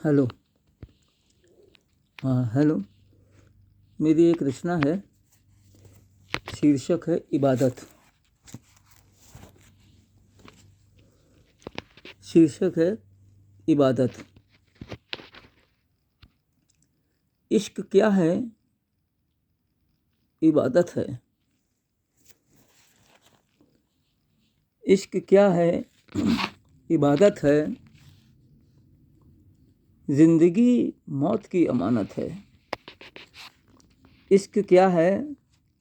Hello. हाँ, hello. मेरी एक रचना है, शीर्षक है इबादत। शीर्षक है इबादत। इश्क क्या है? इबादत है। इश्क क्या है? इबादत है। जिंदगी मौत की अमानत है। इश्क क्या है?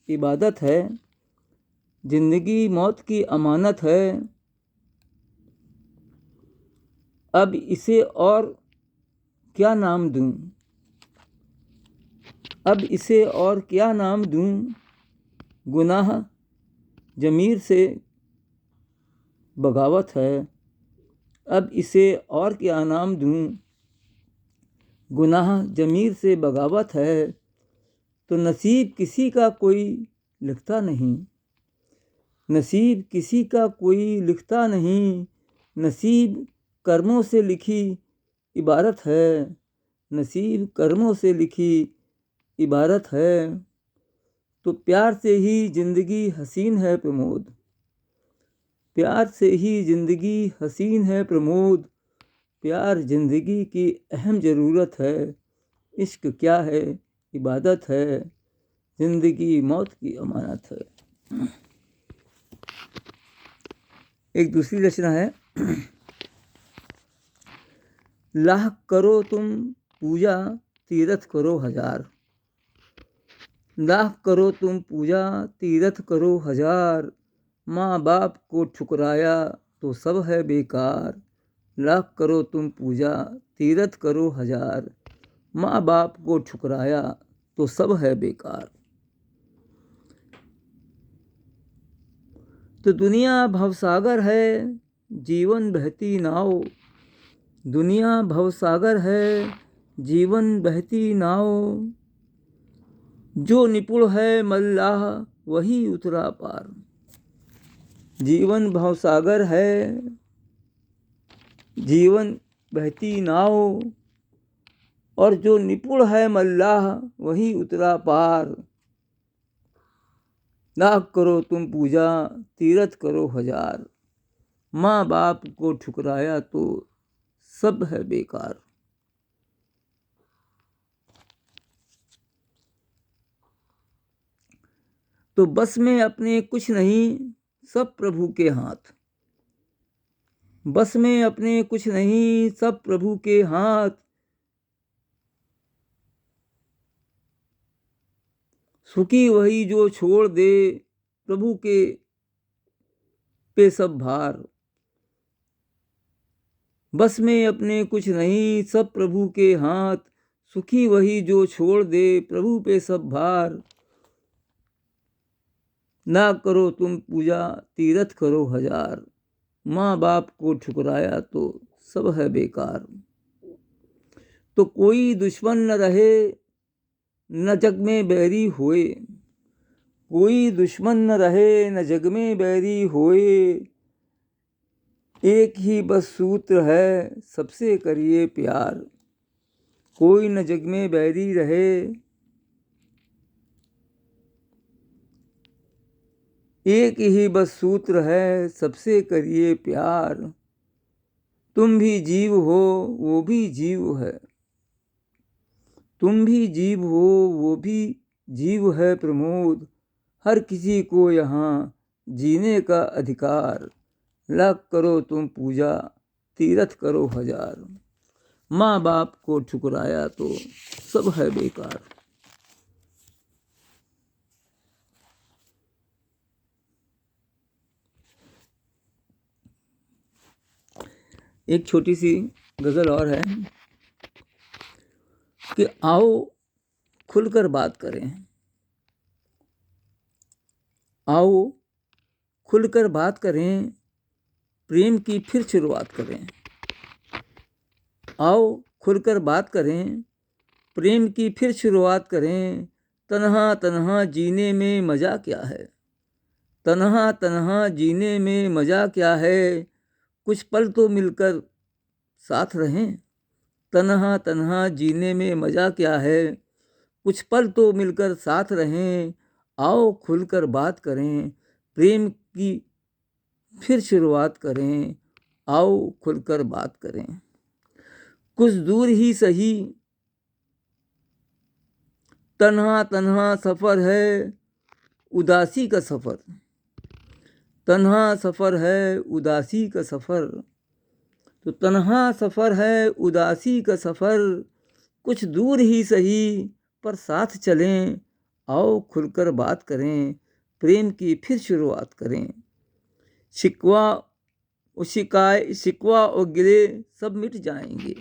इबादत है। जिंदगी मौत की अमानत है। अब इसे और क्या नाम दूं? अब इसे और क्या नाम दूं? गुनाह जमीर से बगावत है। अब इसे और क्या नाम दूं? गुनाह जमीर से बगावत है। तो नसीब किसी का कोई लिखता नहीं। नसीब किसी का कोई लिखता नहीं। नसीब कर्मों से लिखी इबारत है। नसीब कर्मों से लिखी इबारत है। तो प्यार से ही जिंदगी हसीन है प्रमोद। प्यार से ही जिंदगी हसीन है प्रमोद। प्यार जिंदगी की अहम ज़रूरत है। इश्क क्या है? इबादत है। जिंदगी मौत की अमानत है। एक दूसरी रचना है। लाख करो तुम पूजा, तीरथ करो हजार। लाख करो तुम पूजा, तीरथ करो हजार। माँ बाप को ठुकराया तो सब है बेकार। लाख करो तुम पूजा, तीरथ करो हजार। माँ बाप को ठुकराया तो सब है बेकार। तो दुनिया भवसागर है, जीवन बहती नाव। दुनिया भवसागर है, जीवन बहती नाव। जो निपुण है मल्लाह वही उतरा पार। जीवन भवसागर है, जीवन बहती नाव। और जो निपुण है मल्लाह वही उतरा पार। लाख करो तुम पूजा, तीरथ करो हजार। माँ बाप को ठुकराया तो सब है बेकार। तो बस में अपने कुछ नहीं, सब प्रभु के हाथ। बस में अपने कुछ नहीं, सब प्रभु के हाथ। सुखी वही जो छोड़ दे प्रभु के पे सब भार। बस में अपने कुछ नहीं, सब प्रभु के हाथ। सुखी वही जो छोड़ दे प्रभु पे सब भार। ना करो तुम पूजा, तीरथ करो हजार। माँ बाप को ठुकराया तो सब है बेकार। तो कोई दुश्मन न रहे, न जग में बैरी होए। कोई दुश्मन न रहे, न जग में बैरी होए। एक ही बस सूत्र है, सबसे करिए प्यार। कोई न जग में बैरी रहे। एक ही बस सूत्र है, सबसे करिए प्यार। तुम भी जीव हो, वो भी जीव है। तुम भी जीव हो, वो भी जीव है प्रमोद। हर किसी को यहाँ जीने का अधिकार। लाख करो तुम पूजा, तीरथ करो हजार। माँ बाप को ठुकराया तो सब है बेकार। एक छोटी सी गज़ल और है कि आओ खुलकर बात करें। आओ खुलकर बात करें, प्रेम की फिर शुरुआत करें। आओ खुलकर बात करें, प्रेम की फिर शुरुआत करें। तन्हा तन्हा जीने में मज़ा क्या है? तन्हा तन्हा जीने में मज़ा क्या है? कुछ पल तो मिलकर साथ रहें। तन्हा तन्हा जीने में मज़ा क्या है, कुछ पल तो मिलकर साथ रहें, आओ खुलकर बात करें, प्रेम की फिर शुरुआत करें, आओ खुलकर बात करें। कुछ दूर ही सही तन्हा तन्हा सफ़र है उदासी का सफ़र, तन्हा सफ़र है उदासी का सफ़र। तो तन्हा सफ़र है उदासी का सफ़र, कुछ दूर ही सही पर साथ चलें, आओ खुलकर बात करें, प्रेम की फिर शुरुआत करें। शिकवा शिकवा और गिले सब मिट जाएंगे,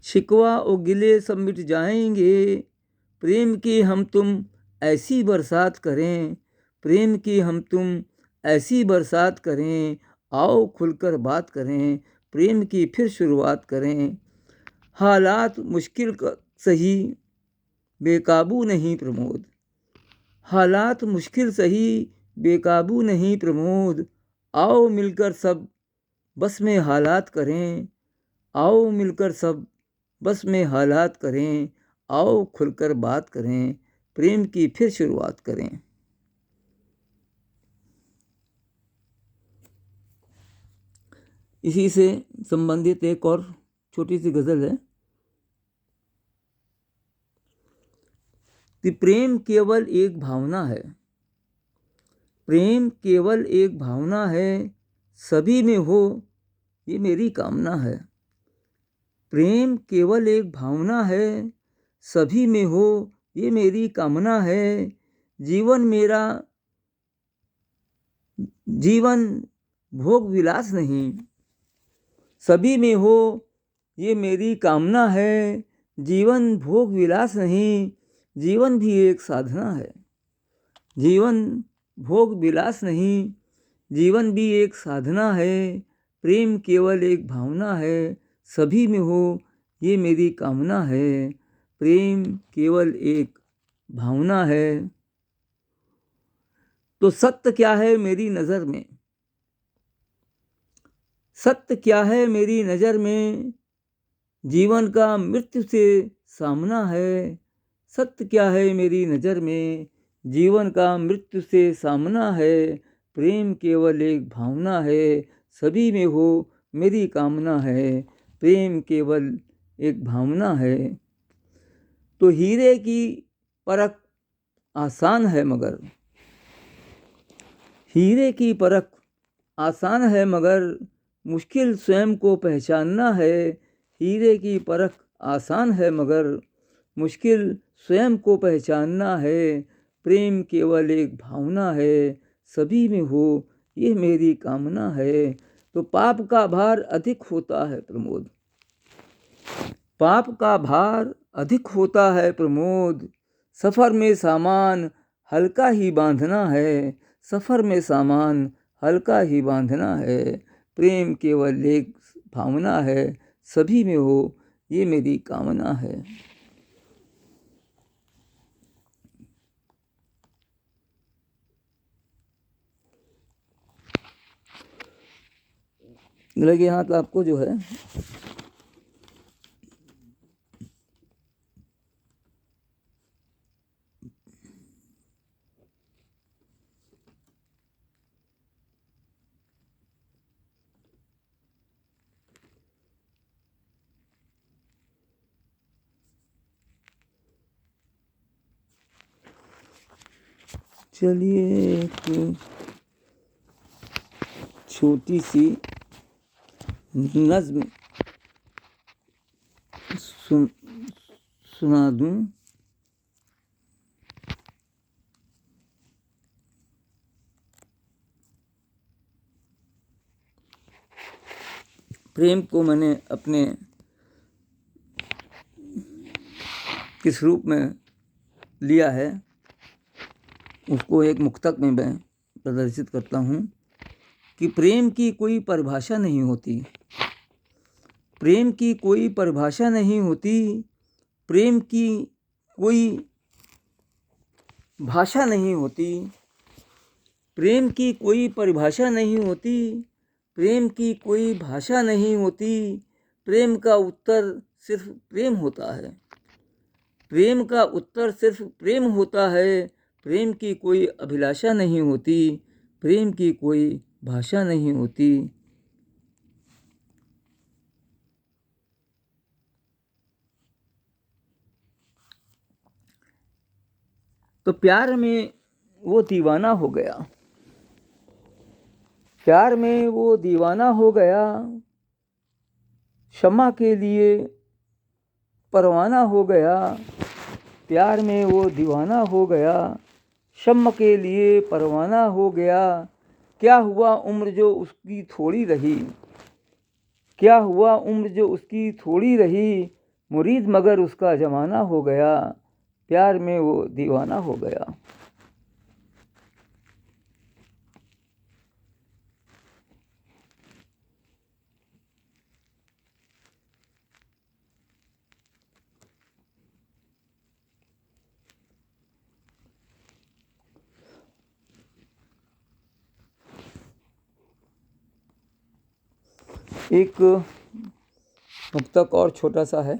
शिकवा और गिले सब मिट जाएंगे, प्रेम की हम तुम ऐसी बरसात करें, प्रेम की हम तुम ऐसी बरसात करें, आओ खुलकर बात करें, प्रेम की फिर शुरुआत करें। हालात मुश्किल सही बेकाबू नहीं प्रमोद, हालात मुश्किल सही बेकाबू नहीं प्रमोद, आओ मिलकर सब बस में हालात करें, आओ मिलकर सब बस में हालात करें, आओ खुलकर बात करें, प्रेम की फिर शुरुआत करें। इसी से संबंधित एक और छोटी सी गज़ल है कि प्रेम केवल एक भावना है, प्रेम केवल एक भावना है, सभी में हो ये मेरी कामना है। प्रेम केवल एक भावना है, सभी में हो ये मेरी कामना है। जीवन मेरा जीवन भोग विलास नहीं, सभी में हो ये मेरी कामना है। जीवन भोग विलास नहीं, जीवन भी एक साधना है। जीवन भोग विलास नहीं, जीवन भी एक साधना है। प्रेम केवल एक भावना है, सभी में हो ये मेरी कामना है। प्रेम केवल एक भावना है। तो सत्य क्या है मेरी नज़र में, सत्य क्या है मेरी नज़र में, जीवन का मृत्यु से सामना है। सत्य क्या है मेरी नज़र में, जीवन का मृत्यु से सामना है। प्रेम केवल एक भावना है, सभी में हो मेरी कामना है। प्रेम केवल एक भावना है। तो हीरे की परख आसान है मगर, हीरे की परख आसान है मगर, मुश्किल स्वयं को पहचानना है। हीरे की परख आसान है मगर, मुश्किल स्वयं को पहचानना है। प्रेम केवल एक भावना है, सभी में हो ये मेरी कामना है। तो पाप का भार अधिक होता है प्रमोद, पाप का भार अधिक होता है प्रमोद, सफ़र में सामान हल्का ही बांधना है। सफ़र में सामान हल्का ही बांधना है। प्रेम केवल एक भावना है, सभी में हो ये मेरी कामना है। लगे हाथ आपको जो है चलिए एक छोटी सी नज़्म सुना दूं। प्रेम को मैंने अपने किस रूप में लिया है उसको एक मुक्तक में मैं प्रदर्शित करता हूँ कि प्रेम की कोई परिभाषा नहीं होती, प्रेम की कोई परिभाषा नहीं होती, प्रेम की कोई भाषा नहीं होती, प्रेम की कोई परिभाषा नहीं होती, प्रेम की कोई भाषा नहीं होती। प्रेम का उत्तर सिर्फ प्रेम होता है। प्रेम का उत्तर सिर्फ प्रेम होता है। प्रेम की कोई अभिलाषा नहीं होती, प्रेम की कोई भाषा नहीं होती। तो प्यार में वो दीवाना हो गया, प्यार में वो दीवाना हो गया, क्षमा के लिए परवाना हो गया। प्यार में वो दीवाना हो गया, क्षमा के लिए परवाना हो गया। क्या हुआ उम्र जो उसकी थोड़ी रही, क्या हुआ उम्र जो उसकी थोड़ी रही, मुरीद मगर उसका जमाना हो गया। प्यार में वो दीवाना हो गया। एक मुक्तक और छोटा सा है।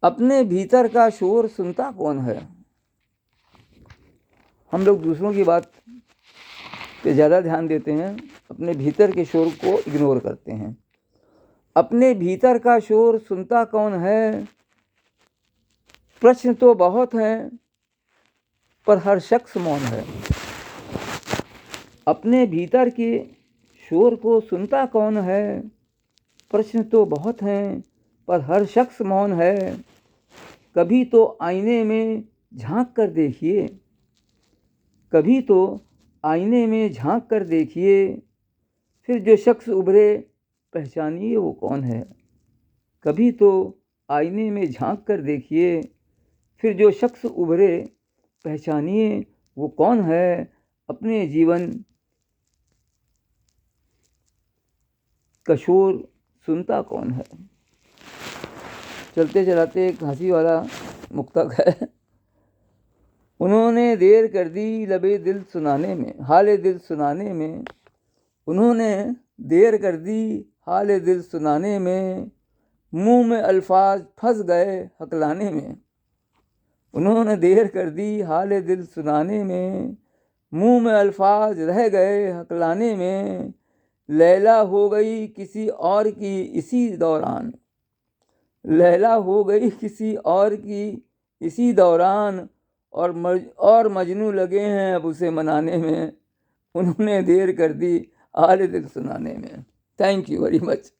अपने भीतर का शोर सुनता कौन है। हम लोग दूसरों की बात पे ज़्यादा ध्यान देते हैं, अपने भीतर के शोर को इग्नोर करते हैं। अपने भीतर का शोर सुनता कौन है, प्रश्न तो बहुत हैं पर हर शख्स मौन है। अपने भीतर के शोर को सुनता कौन है, प्रश्न तो बहुत हैं पर हर शख्स मौन है। कभी तो आईने में झांक कर देखिए, कभी तो आईने में झांक कर देखिए, फिर जो शख्स उभरे पहचानिए वो कौन है। कभी तो आईने में झांक कर देखिए, फिर जो शख्स उभरे पहचानिए वो कौन है। अपने जीवन का शोर सुनता कौन है। चलते चलाते एक हंसी वाला मुक्तक है। उन्होंने देर कर दी लबे दिल सुनाने में, हाले दिल सुनाने में। उन्होंने देर कर दी हाले दिल सुनाने में, मुंह में अल्फाज फंस गए हकलाने में। उन्होंने देर कर दी हाले दिल सुनाने में, मुंह में अल्फाज रह गए हकलाने में। लैला हो गई किसी और की इसी दौरान, लैला हो गई किसी और की इसी दौरान, और मजनू लगे हैं अब उसे मनाने में। उन्होंने देर कर दी हाल दिल सुनाने में। Thank you very much.